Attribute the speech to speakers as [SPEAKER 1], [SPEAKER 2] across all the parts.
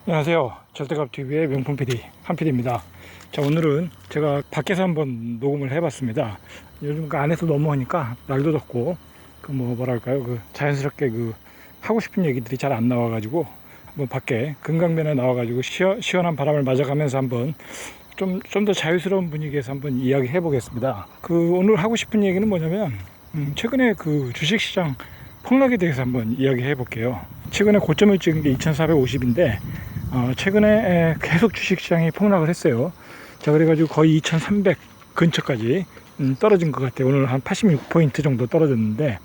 [SPEAKER 1] 안녕하세요. 절대값TV의 명품 PD 한PD입니다. 자, 오늘은 제가 밖에서 한번 녹음을 해봤습니다. 요즘 그 안에서 너무 하니까 날도 덥고 뭐랄까요, 자연스럽게 하고 싶은 얘기들이 잘 안 나와가지고 한번 밖에 금강변에 나와가지고 시원한 바람을 맞아가면서 한번 좀 더 자유스러운 분위기에서 한번 이야기해 보겠습니다. 오늘 하고 싶은 얘기는 뭐냐면 최근에 주식시장 폭락에 대해서 한번 이야기해 볼게요. 최근에 고점을 찍은 게 2450인데 최근에 계속 주식시장이 폭락을 했어요. 자, 그래가지고 거의 2300 근처까지 떨어진 것 같아요. 오늘 한 86포인트 정도 떨어졌는데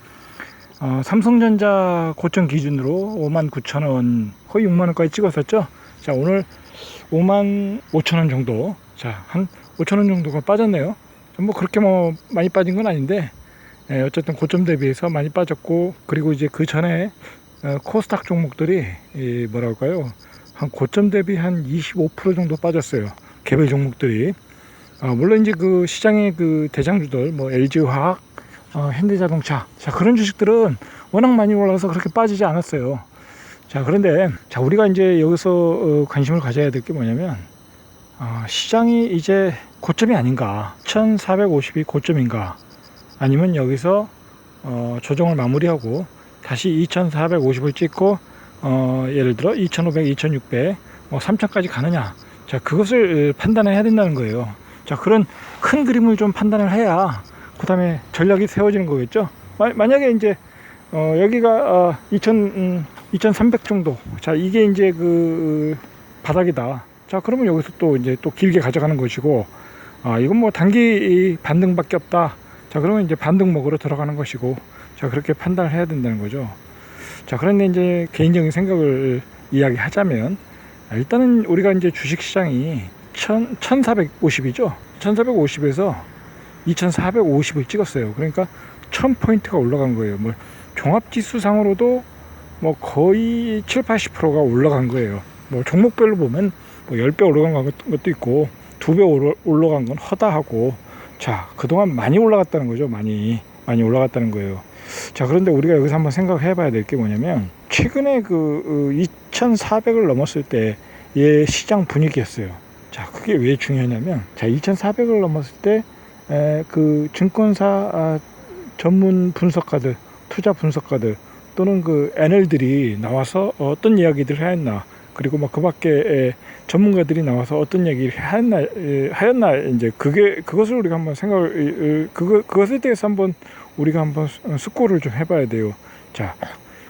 [SPEAKER 1] 삼성전자 고점 기준으로 59,000원, 거의 6만원까지 찍었었죠. 자, 오늘 55,000원 정도, 자, 한 5,000원 정도가 빠졌네요. 뭐 그렇게 많이 빠진 건 아닌데 어쨌든 고점 대비해서 많이 빠졌고, 그리고 이제 그 전에 코스닥 종목들이 뭐랄까요, 한 고점 대비 한 25% 정도 빠졌어요. 개별 종목들이. 물론 이제 시장의 대장주들, 뭐 LG화학, 현대자동차, 자, 그런 주식들은 워낙 많이 올라서 그렇게 빠지지 않았어요. 자, 그런데 자, 우리가 이제 여기서 관심을 가져야 될 게 뭐냐면 시장이 이제 고점이 아닌가, 1450이 고점인가, 아니면 여기서 조정을 마무리하고 다시 2450을 찍고 예를 들어 2500, 2600, 3000까지 가느냐, 자, 그것을 판단해야 된다는 거예요. 자, 그런 큰 그림을 좀 판단을 해야 그 다음에 전략이 세워지는 거겠죠. 만약에 이제 여기가 2300 정도, 자, 이게 이제 바닥이다. 자, 그러면 여기서 또 길게 가져가는 것이고, 이건 뭐 단기 반등밖에 없다. 자, 그러면 이제 반등 먹으러 들어가는 것이고, 자, 그렇게 판단을 해야 된다는 거죠. 자, 그런데 이제 개인적인 생각을 이야기하자면, 일단은 우리가 이제 주식시장이 1450이죠. 1450에서 2450을 찍었어요. 그러니까 1000포인트가 올라간 거예요. 뭐 종합지수상으로도 뭐 거의 7, 80%가 올라간 거예요. 뭐 종목별로 보면 뭐 10배 올라간 것도 있고 2배 올라간 건 허다하고, 자, 그동안 많이 올라갔다는 거죠. 많이 올라갔다는 거예요. 자, 그런데 우리가 여기서 한번 생각해 봐야 될 게 뭐냐면, 최근에 2400을 넘었을 때의 시장 분위기였어요. 자, 그게 왜 중요하냐면, 자, 2400을 넘었을 때 증권사 전문 분석가들, 투자 분석가들 또는 NL들이 나와서 어떤 이야기들을 하였나, 그리고 그 밖에 전문가들이 나와서 어떤 얘기를 하였나, 이제 그것을 우리가 한번 그것에 대해서 우리가 한번 숙고를 좀 해봐야 돼요. 자,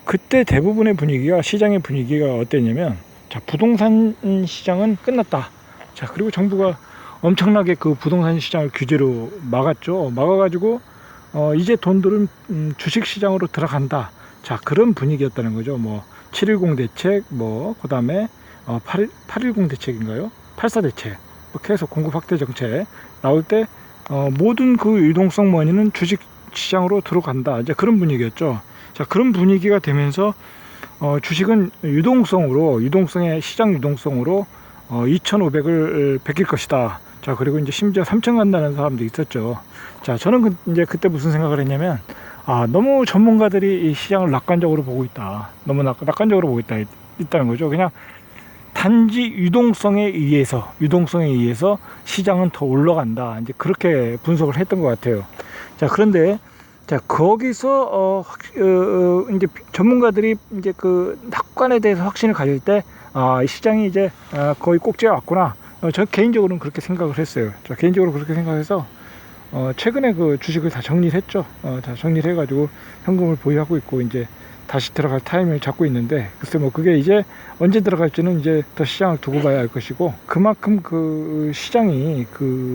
[SPEAKER 1] 그때 대부분의 시장의 분위기가 어땠냐면, 자, 부동산 시장은 끝났다. 자, 그리고 정부가 엄청나게 부동산 시장을 규제로 막았죠. 막아가지고 이제 돈들은 주식 시장으로 들어간다. 자, 그런 분위기였다는 거죠. 뭐 710 대책, 그 다음에 810 대책인가요? 84 대책, 계속 공급 확대 정책 나올 때 모든 유동성 머니는 주식 시장으로 들어간다. 이제 그런 분위기였죠. 자, 그런 분위기가 되면서 주식은 시장 유동성으로 2500을 베낄 것이다. 자, 그리고 이제 심지어 3000 간다는 사람도 있었죠. 자, 저는 이제 그때 무슨 생각을 했냐면, 너무 전문가들이 이 시장을 낙관적으로 보고 있다. 너무 낙관적으로 보고 있다는 거죠. 그냥 단지 유동성에 의해서 시장은 더 올라간다. 이제 그렇게 분석을 했던 것 같아요. 자, 그런데 자, 거기서 이제 전문가들이 이제 낙관에 대해서 확신을 가질 때, 이 시장이 이제 거의 꼭지에 왔구나. 저 개인적으로는 그렇게 생각을 했어요. 자, 개인적으로 그렇게 생각해서 최근에 주식을 다 정리를 했죠. 다 정리를 해가지고 현금을 보유하고 있고, 이제 다시 들어갈 타이밍을 잡고 있는데, 글쎄 그게 이제 언제 들어갈지는 이제 더 시장을 두고 봐야 할 것이고, 그만큼 시장이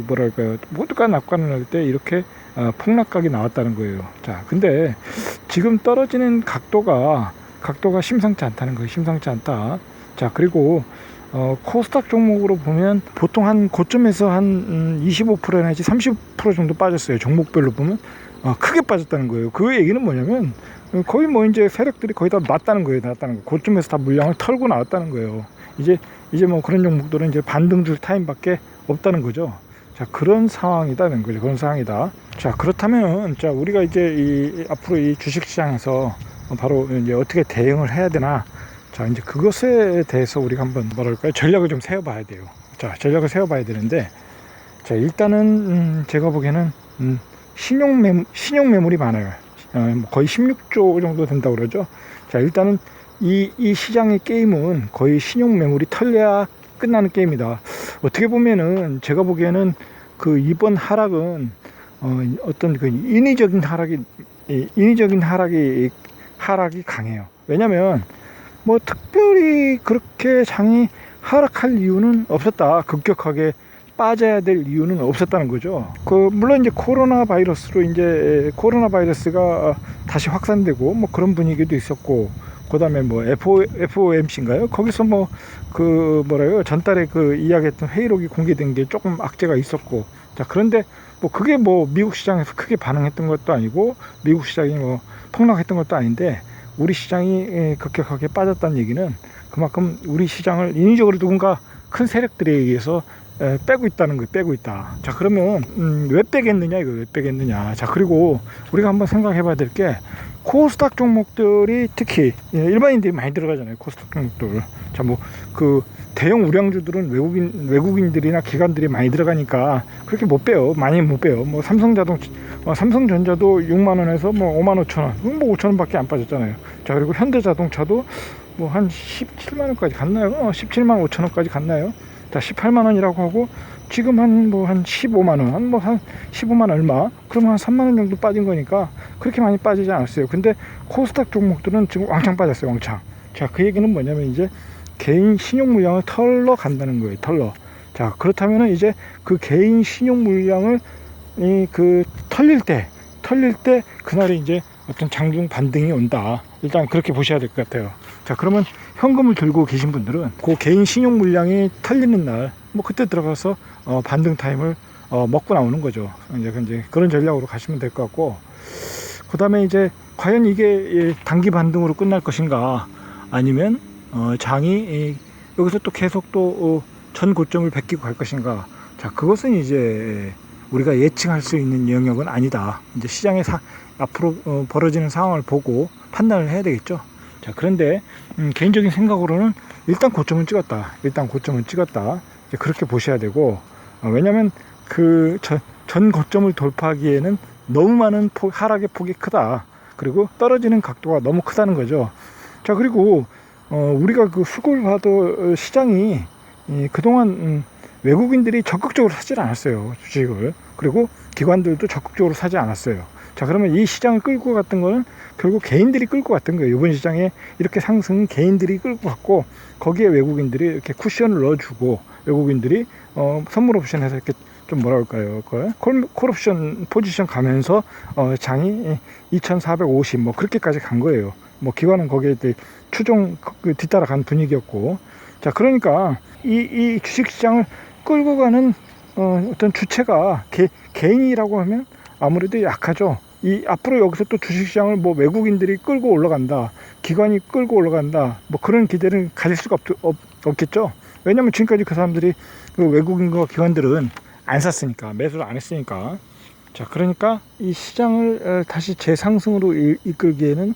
[SPEAKER 1] 뭐랄까요, 모두가 낙관을 할 때 이렇게 폭락각이 나왔다는 거예요. 자, 근데 지금 떨어지는 각도가 심상치 않다는 거예요. 심상치 않다. 자, 그리고 코스닥 종목으로 보면 보통 한 고점에서 한 25% 내지 30% 정도 빠졌어요. 종목별로 보면 크게 빠졌다는 거예요. 그 얘기는 뭐냐면, 거의 이제 세력들이 거의 다 났다는 거예요. 고점에서 다 물량을 털고 나왔다는 거예요. 이제 그런 종목들은 이제 반등줄 타임밖에 없다는 거죠. 자, 그런 상황이다는 거죠. 그런 상황이다. 자, 그렇다면, 자, 우리가 이제 앞으로 이 주식시장에서 바로 이제 어떻게 대응을 해야 되나. 자, 이제 그것에 대해서 우리가 한번 뭐랄까요? 전략을 좀 세워봐야 돼요. 자, 전략을 세워봐야 되는데, 자, 일단은, 제가 보기에는, 신용 매물이 많아요. 거의 16조 정도 된다고 그러죠. 자, 일단은, 이 시장의 게임은 거의 신용 매물이 털려야 끝나는 게임이다. 어떻게 보면은, 제가 보기에는 그 이번 하락은, 어떤 그 인위적인 하락이 강해요. 왜냐면, 뭐 특별히 그렇게 장이 하락할 이유는 없었다. 급격하게 빠져야 될 이유는 없었다는 거죠. 물론 이제 코로나 바이러스가 다시 확산되고 뭐 그런 분위기도 있었고, 그다음에 뭐 FOMC인가요? 거기서 뭐 전달에 그 이야기했던 회의록이 공개된 게 조금 악재가 있었고, 자, 그런데 뭐 그게 뭐 미국 시장에서 크게 반응했던 것도 아니고 미국 시장이 뭐 폭락했던 것도 아닌데, 우리 시장이 급격하게 빠졌다는 얘기는 그만큼 우리 시장을 인위적으로 누군가 큰 세력들에 의해서 빼고 있다는 거예요. 빼고 있다. 자, 그러면 왜 빼겠느냐, 이거 왜 빼겠느냐. 자, 그리고 우리가 한번 생각해 봐야 될 게, 코스닥 종목들이 특히 일반인들이 많이 들어가잖아요. 코스닥 종목들. 자, 뭐 그 대형 우량주들은 외국인들이나 기관들이 많이 들어가니까 그렇게 못 빼요. 많이 못 빼요. 뭐 삼성전자도 6만 원에서 뭐 5만 5천 원, 뭐 5천 원밖에 안 빠졌잖아요. 자, 그리고 현대자동차도 뭐 한 17만 원까지 갔나요? 17만 5천 원까지 갔나요? 자, 18만 원이라고 하고 지금 한 15만 원, 한 15만 얼마? 그러면 한 3만 원 정도 빠진 거니까 그렇게 많이 빠지지 않았어요. 근데 코스닥 종목들은 지금 왕창 빠졌어요. 왕창. 자, 그 얘기는 뭐냐면 이제 개인 신용 물량을 털러 간다는 거예요. 털러. 자, 그렇다면은 이제 그 개인 신용 물량을 털릴 때 그날에 이제 어떤 장중 반등이 온다. 일단 그렇게 보셔야 될 것 같아요. 자, 그러면 현금을 들고 계신 분들은 그 개인 신용 물량이 털리는 날, 뭐 그때 들어가서 반등 타임을 먹고 나오는 거죠. 이제 그런 전략으로 가시면 될 것 같고, 그 다음에 이제 과연 이게 단기 반등으로 끝날 것인가, 아니면 장이 여기서 또 계속 또 전 고점을 베끼고 갈 것인가. 자, 그것은 이제 우리가 예측할 수 있는 영역은 아니다. 이제 시장의 앞으로 벌어지는 상황을 보고 판단을 해야 되겠죠. 자, 그런데 개인적인 생각으로는 일단 고점은 찍었다. 이제 그렇게 보셔야 되고, 왜냐하면 그 전 고점을 돌파하기에는 너무 많은 하락의 폭이 크다. 그리고 떨어지는 각도가 너무 크다는 거죠. 자, 그리고 우리가 그 수급을 봐도 시장이 그동안 외국인들이 적극적으로 사질 않았어요, 주식을. 그리고 기관들도 적극적으로 사지 않았어요. 자, 그러면 이 시장을 끌고 갔던 거는 결국 개인들이 끌고 갔던 거예요. 이번 시장에 이렇게 상승은 개인들이 끌고 갔고, 거기에 외국인들이 이렇게 쿠션을 넣어주고, 외국인들이 선물 옵션에서 이렇게 좀 뭐라 할까요? 콜옵션 포지션 가면서 장이 2450 뭐 그렇게까지 간 거예요. 뭐 기관은 거기에 추종 뒤따라 간 분위기였고, 자, 그러니까 이 주식시장을 끌고 가는 어떤 주체가 개인이라고 하면 아무래도 약하죠. 앞으로 여기서 또 주식시장을 뭐 외국인들이 끌고 올라간다, 기관이 끌고 올라간다, 뭐 그런 기대를 가질 수가 없겠죠. 왜냐하면 지금까지 그 사람들이 그 외국인과 기관들은 안 샀으니까, 매수를 안 했으니까. 자, 그러니까 이 시장을 다시 재상승으로 이끌기에는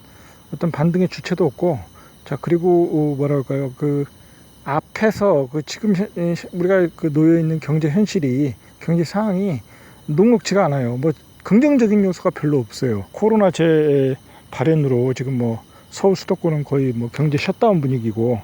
[SPEAKER 1] 어떤 반등의 주체도 없고, 자, 그리고 뭐랄까요, 그 앞에서 지금 우리가 놓여 있는 경제 상황이 녹록지가 않아요. 뭐 긍정적인 요소가 별로 없어요. 코로나 재발현으로 지금 뭐 서울 수도권은 거의 뭐 경제 셧다운 분위기고,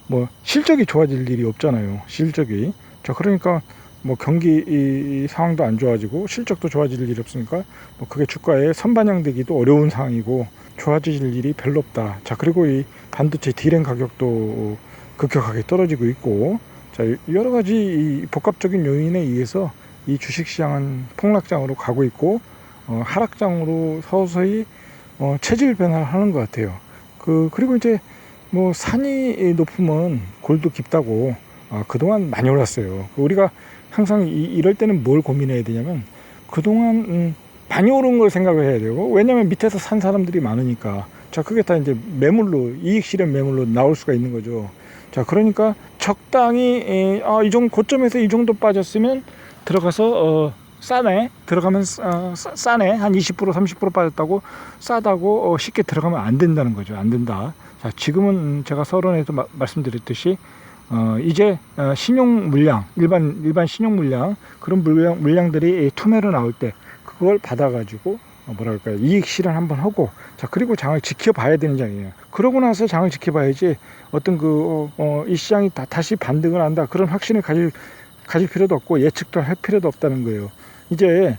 [SPEAKER 1] 뭐 실적이 좋아질 일이 없잖아요. 실적이. 자, 그러니까 뭐 경기 상황도 안 좋아지고 실적도 좋아질 일이 없으니까 뭐 그게 주가에 선반영되기도 어려운 상황이고, 좋아질 일이 별로 없다. 자, 그리고 이 반도체 D램 가격도 급격하게 떨어지고 있고, 자, 여러 가지 이 복합적인 요인에 의해서 이 주식시장은 폭락장으로 가고 있고, 하락장으로 서서히 체질 변화를 하는 것 같아요. 그리고 이제 뭐 산이 높으면 골도 깊다고 그동안 많이 올랐어요. 우리가 항상 이럴 때는 뭘 고민해야 되냐면, 그동안 많이 오른 걸 생각을 해야 되고, 왜냐면 밑에서 산 사람들이 많으니까. 자, 그게 다 이제 매물로, 이익 실현 매물로 나올 수가 있는 거죠. 자, 그러니까 적당히 이 정도 고점에서 이 정도 빠졌으면 들어가서 싸네. 들어가면 싸네. 한 20% 30% 빠졌다고 싸다고 쉽게 들어가면 안 된다는 거죠. 안 된다. 자, 지금은 제가 서론에도 말씀드렸듯이 이제 신용 물량, 일반 신용 물량, 그런 물량들이 투매로 나올 때 그걸 받아가지고 뭐랄까요, 이익 실현 한번 하고, 자, 그리고 장을 지켜봐야 되는 장이에요. 그러고 나서 장을 지켜봐야지 어떤 이 시장이 다시 반등을 한다, 그런 확신을 가질 필요도 없고 예측도 할 필요도 없다는 거예요. 이제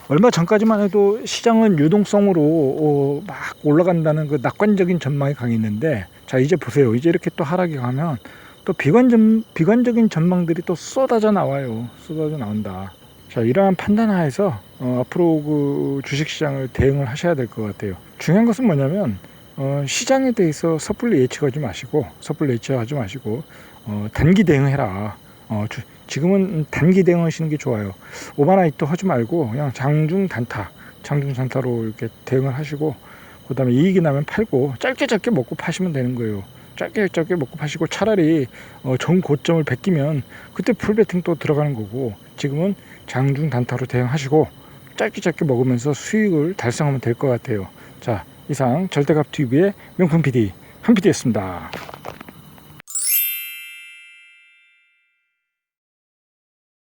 [SPEAKER 1] 얼마 전까지만 해도 시장은 유동성으로 막 올라간다는 그 낙관적인 전망이 강했는데, 자, 이제 보세요. 이제 이렇게 또 하락이 가면 또 비관적인 전망들이 또 쏟아져 나와요. 쏟아져 나온다. 자, 이러한 판단 하에서 앞으로 그 주식시장을 대응을 하셔야 될 것 같아요. 중요한 것은 뭐냐면 시장에 대해서 섣불리 예측하지 마시고 단기 대응해라. 지금은 단기 대응하시는 게 좋아요. 오버나이트 하지 말고 그냥 장중 단타로 이렇게 대응을 하시고, 그 다음에 이익이 나면 팔고 짧게 먹고 파시면 되는 거예요. 짧게 먹고 파시고, 차라리 좋은 고점을 베끼면 그때 풀베팅 또 들어가는 거고, 지금은 장중 단타로 대응하시고 짧게 먹으면서 수익을 달성하면 될 것 같아요. 자, 이상 절대값TV의 명품 PD 한 PD였습니다.